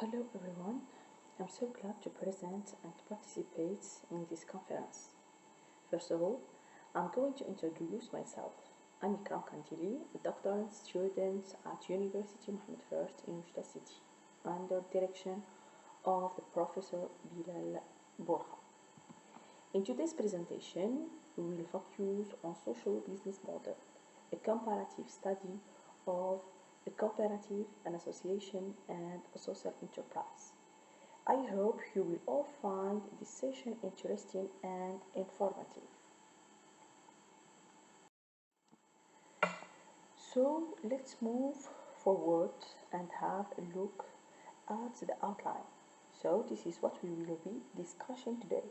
Hello everyone, I'm so glad to present and participate in this conference. First of all, I'm going to introduce myself. I'm IKRAM KANDILI, a doctorate student at University Mohammed I in Oujda City, under direction of the Professor BILAL BOURKHA. In today's presentation, we will focus on social business model, a comparative study of a cooperative, an association, and a social enterprise. I hope you will all find this session interesting and informative. So let's move forward and have a look at the outline. So this is what we will be discussing today.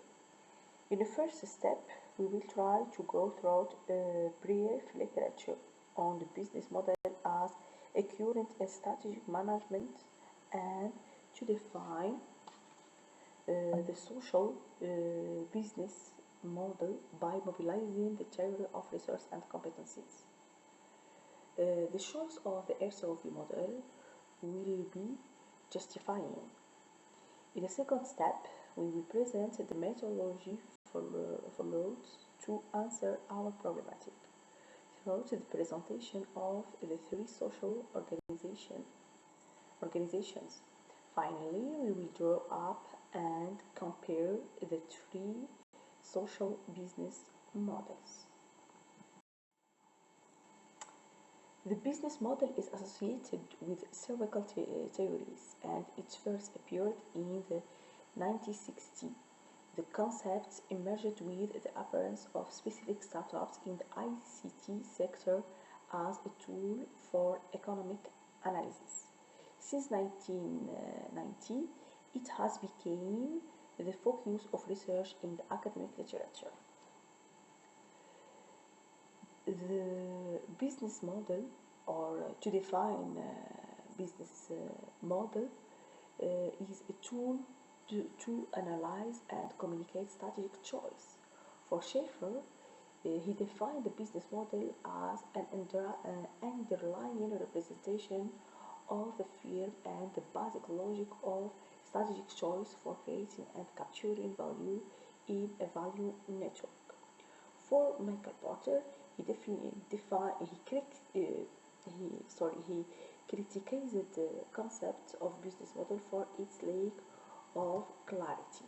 In the first step, we will try to go through a brief literature on the business model as a current and strategic management and to define the social business model by mobilizing the theory of resource and competencies. The choice of the RCOV model will be justifying. In the second step, we will present the methodology followed to answer our problematic through the presentation of the three social organizations. Finally, we will draw up and compare the three social business models. The business model is associated with several theories, and it first appeared in the 1960s. The concept emerged with the appearance of specific startups in the ICT sector as a tool for economic analysis. Since 1990, it has become the focus of research in the academic literature. The business model, or to define business model, is a tool to analyze and communicate strategic choice. For Schaeffer, he defined the business model as an underlying representation of the firm and the basic logic of strategic choice for creating and capturing value in a value network. For Michael Porter, he criticized the concept of business model for its lack of clarity.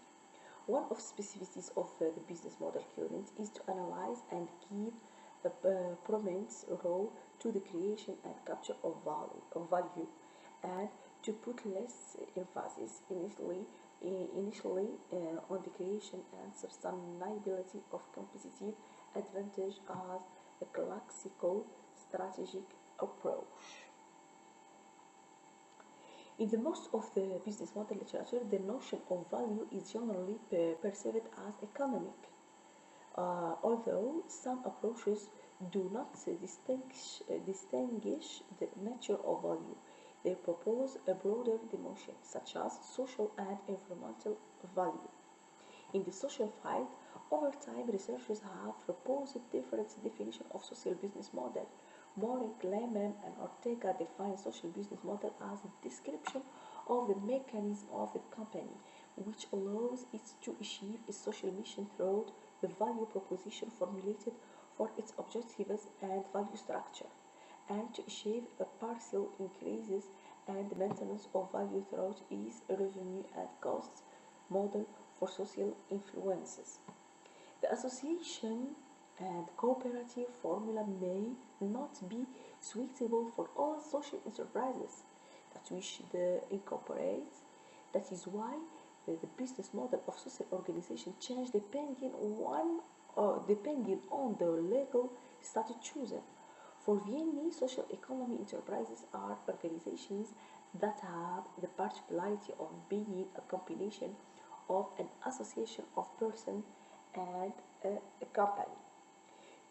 One of the specificities of the business model current is to analyze and give a prominent role to the creation and capture of value, and to put less emphasis initially on the creation and sustainability of competitive advantage as a classical strategic approach. In the most of the business model literature, the notion of value is generally perceived as economic, although some approaches do not distinguish the nature of value. They propose a broader dimension, such as social and environmental value. In the social field, over time, researchers have proposed different definitions of social business model. Morin, Lehman, and Ortega define social business model as a description of the mechanism of the company, which allows it to achieve its social mission through the value proposition formulated for its objectives and value structure, and to achieve a partial increases and maintenance of value through its revenue and costs model for social influences. The association and cooperative formula may not be suitable for all social enterprises that wish to incorporate. That is why the business model of social organization change depending on the legal status chosen. For VNE, social economy enterprises are organizations that have the particularity of being a combination of an association of persons and a company.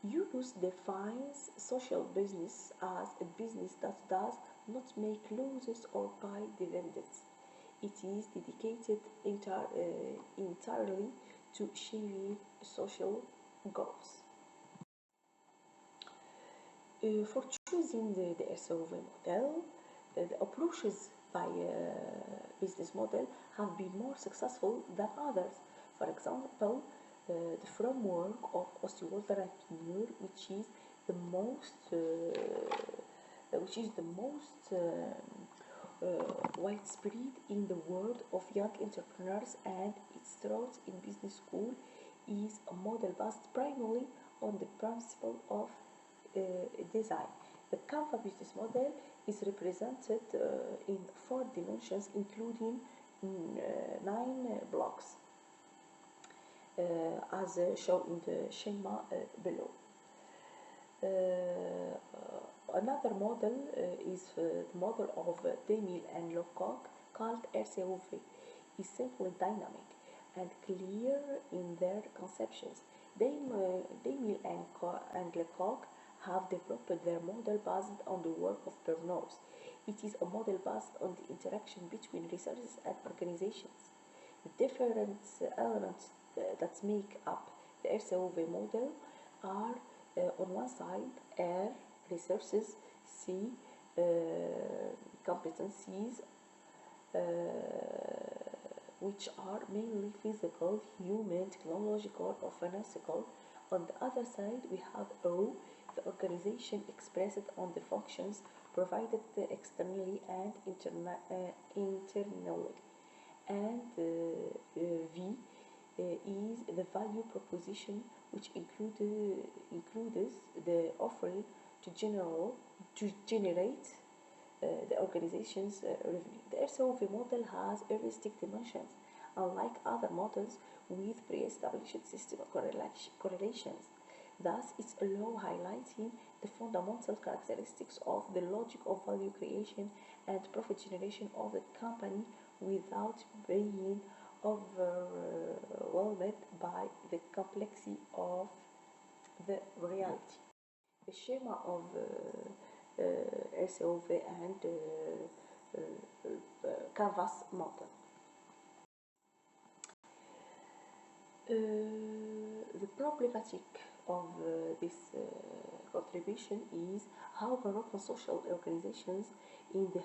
Use defines social business as a business that does not make losses or pay dividends. It is dedicated entirely to achieving social goals. For choosing the RCOV model, The approaches by business model have been more successful than others. For example, the framework of Oswald Muir, which is the most widespread in the world of young entrepreneurs, and its taught in business school, is a model based primarily on the principle of design. The Canva business model is represented in four dimensions, including nine blocks, as shown in the schema below. Another model is the model of Demil and Lecoq, called RCOV. Is simple, dynamic, and clear in their conceptions. Demil and Lecoq have developed their model based on the work of Bernoulli. It is a model based on the interaction between researchers and organizations. The different elements that make up the RCOV model are, on one side, R, resources, C, competencies, uh, which are mainly physical, human, technological, or financial. On the other side, we have O, the organization expressed on the functions provided externally and internally. And V is the value proposition, which includes the offering to generate the organization's revenue. The RCOV model has heuristic dimensions, unlike other models with pre-established system correlations. Thus, it allows highlighting the fundamental characteristics of the logic of value creation and profit generation of the company without being overwhelmed by the complexity of the reality. The schema of RCOV and canvas model. The problematic of this contribution is how Moroccan social organizations in the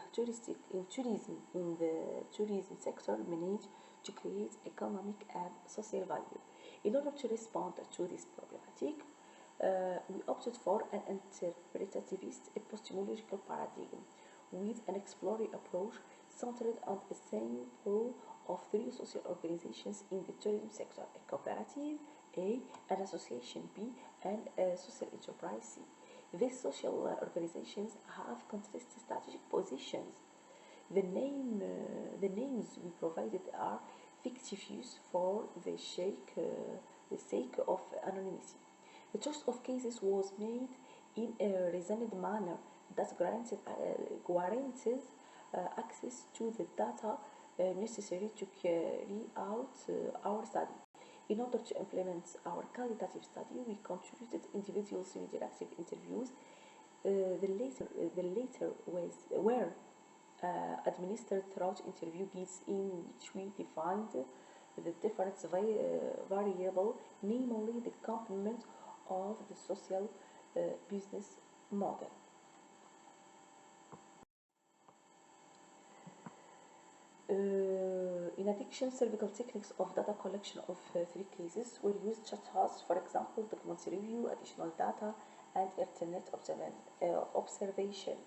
tourism sector manage to create economic and social value. In order to respond to this problematic, we opted for an interpretativist epistemological paradigm with an exploratory approach centered on a sample of three social organizations in the tourism sector: a cooperative, A, an association, B, and a social enterprise, C. These social organizations have contrasted strategic positions. The names we provided are fictitious for the sake of anonymity. The choice of cases was made in a reasoned manner that guarantees access to the data necessary to carry out our study. In order to implement our qualitative study, we contributed individual semi-directive interviews. The later were administered throughout interview guides, in which we defined the different variable, namely the complement of the social business model. In addition, several techniques of data collection of three cases were used, such as, for example, document review, additional data, and internet observation.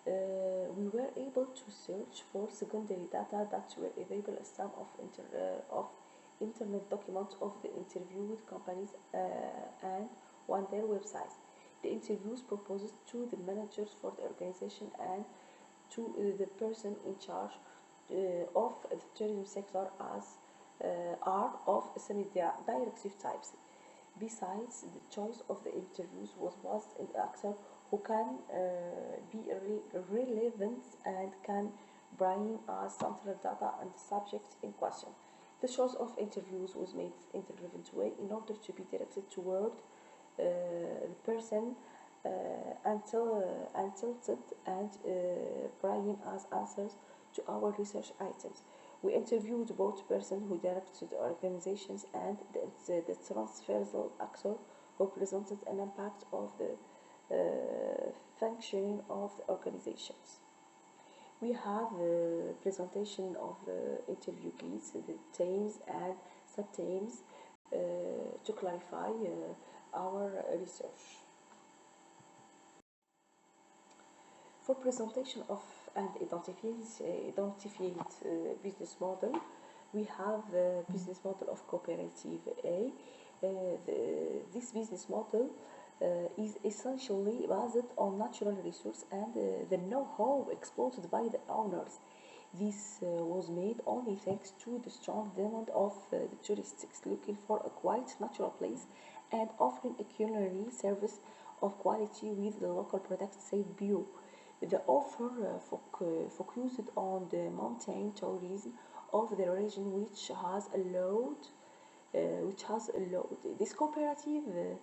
We were able to search for secondary data that were available as some of internet documents of the interviewed companies and on their websites. The interviews proposed to the managers for the organization and to the person in charge of the tourism sector are of semi-directive types. Besides, the choice of the interviews was based on actors who can be relevant and can bring as central data and the subject in question. The choice of interviews was made in a relevant way in order to be directed toward the person untilted and bring as answers to our research items. We interviewed both persons who directed the organizations and the transversal actor who presented an impact of the functioning of the organizations. we have a presentation of interview keys, the themes and sub-themes to clarify our research. For presentation of and identified business model, we have business model of Cooperative A. This business model is essentially based on natural resource and the know-how exploited by the owners. This was made only thanks to the strong demand of the tourists looking for a quiet, natural place and offering a culinary service of quality with the local products, said Bio. The offer focused on the mountain tourism of the region, which has allowed this cooperative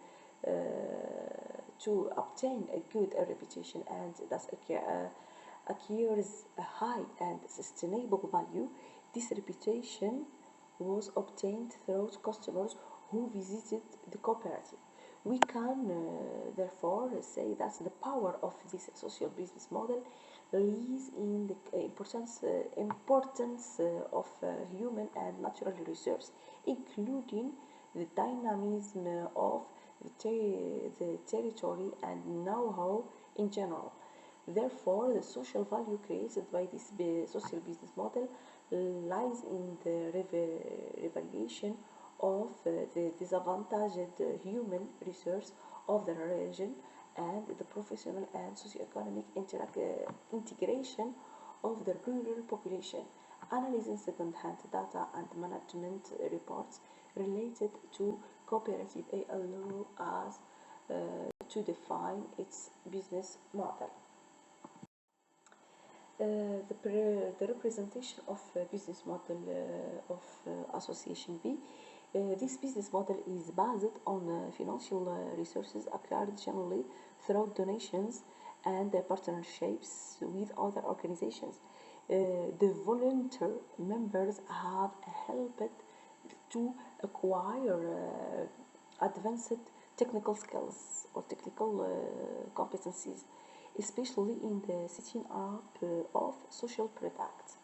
to obtain a good reputation and thus acquires a high and sustainable value. This reputation was obtained through customers who visited the cooperative. We can therefore say that the power of this social business model lies in the importance of human and natural resources, including the dynamism of the territory and know-how in general. Therefore, the social value created by this social business model lies in the revaluation of the disadvantaged human resource of the region and the professional and socio-economic integration of the rural population. Analyzing second-hand data and management reports related to Cooperative A allow us to define its business model. The representation of business model of Association B. This business model is based on financial resources acquired generally through donations and partnerships with other organizations. The volunteer members have helped to acquire advanced technical skills or technical competencies, especially in the setting up of social projects.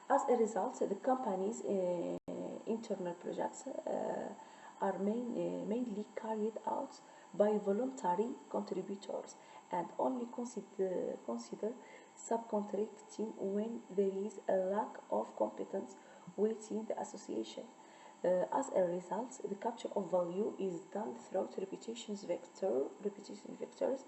As a result, the company's internal projects are mainly carried out by voluntary contributors and only consider subcontracting when there is a lack of competence within the association. As a result, the capture of value is done through reputation vectors.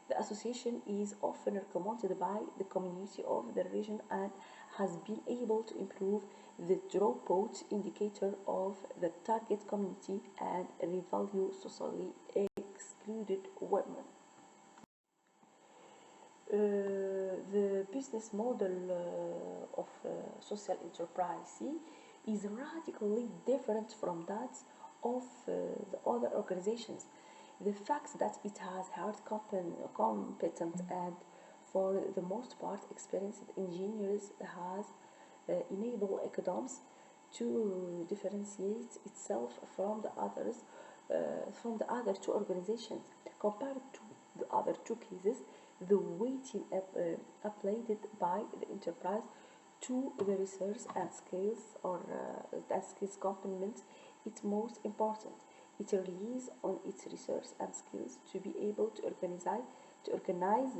The association is often recommended by the community of the region and has been able to improve the dropout indicator of the target community and revalue socially excluded women. The business model of social enterprise is radically different from that of the other organizations. The fact that it has hired competent and for the most part experienced engineers has enabled IKRAM to differentiate itself from the other two organizations. Compared to the other two cases, the weighting applied by the enterprise to the research and skills complement it most important. It relies on its research and skills to be able to organize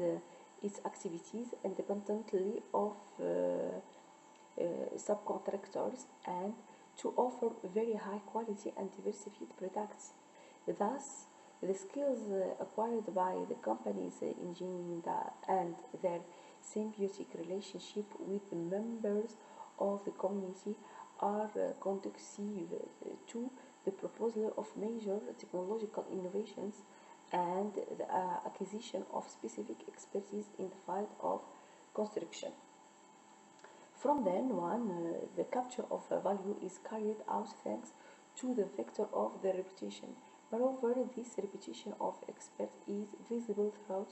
its activities independently of subcontractors and to offer very high quality and diversified products. Thus, the skills acquired by the company's engineering and their symbiotic relationship with the members of the community are conducive to the proposal of major technological innovations and the acquisition of specific expertise in the field of construction. From then on, the capture of value is carried out thanks to the vector of the reputation. Moreover, this reputation of expert is visible throughout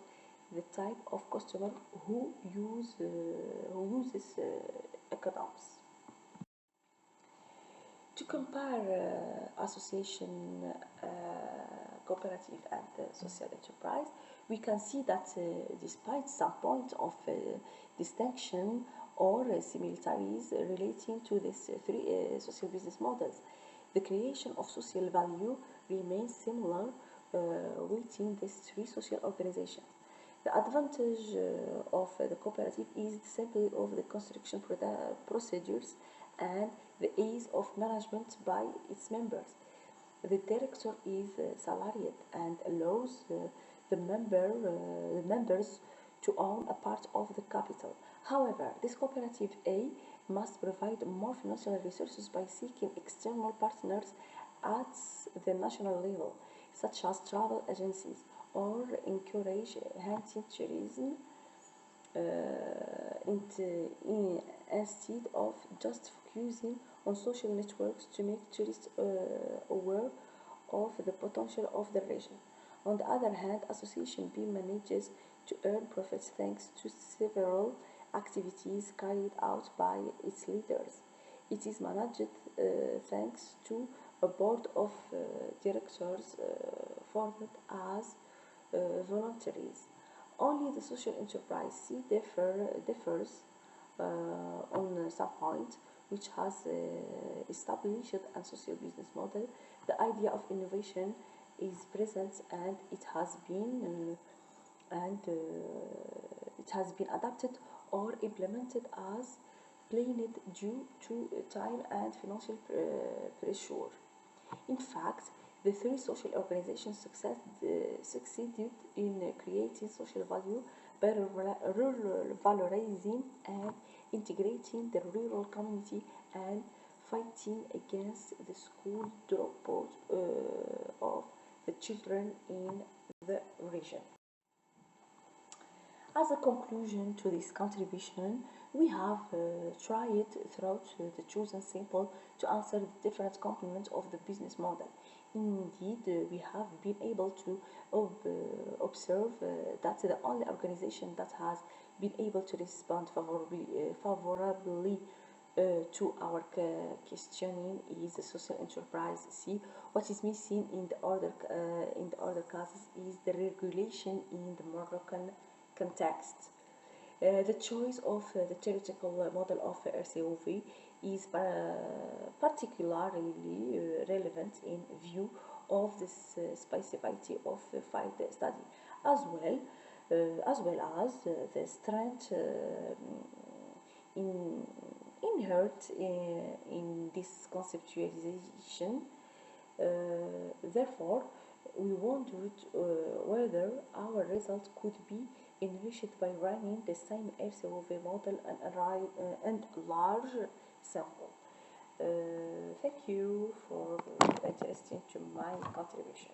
the type of customer who uses IKRAM. To compare association, cooperative, and social enterprise, we can see that despite some point of distinction or similarities relating to these three social business models, the creation of social value remains similar within these three social organizations. The advantage of the cooperative is the simplicity of the construction procedures and the ease of management by its members. The director is salaried and allows the members to own a part of the capital. However, this cooperative A must provide more financial resources by seeking external partners at the national level, such as travel agencies, or encourage hunting tourism instead of just focusing on social networks to make tourists aware of the potential of the region. On the other hand, Association B manages to earn profits thanks to several activities carried out by its leaders. It is managed thanks to a board of directors formed as voluntaries. Only the social enterprise C differs on some point, which has established a social business model. The idea of innovation is present, and it has been adapted or implemented as planned due to time and financial pressure. In fact, the three social organizations succeeded in creating social value by valorizing and integrating the rural community and fighting against the school dropout of the children in the region. As a conclusion to this contribution, we have tried throughout the chosen sample to answer the different components of the business model. Indeed, we have been able to observe that the only organization that has been able to respond favorably to our questioning is the social enterprise C. What is missing in the other cases is the regulation in the Moroccan context. The choice of the theoretical model of RCOV is particularly relevant in view of the specificity of the field study, as well as the strength inherent in this conceptualization. Therefore, we wondered whether our result could be enriched by running the same RCOV model and a large sample. Thank you for interest to my contribution.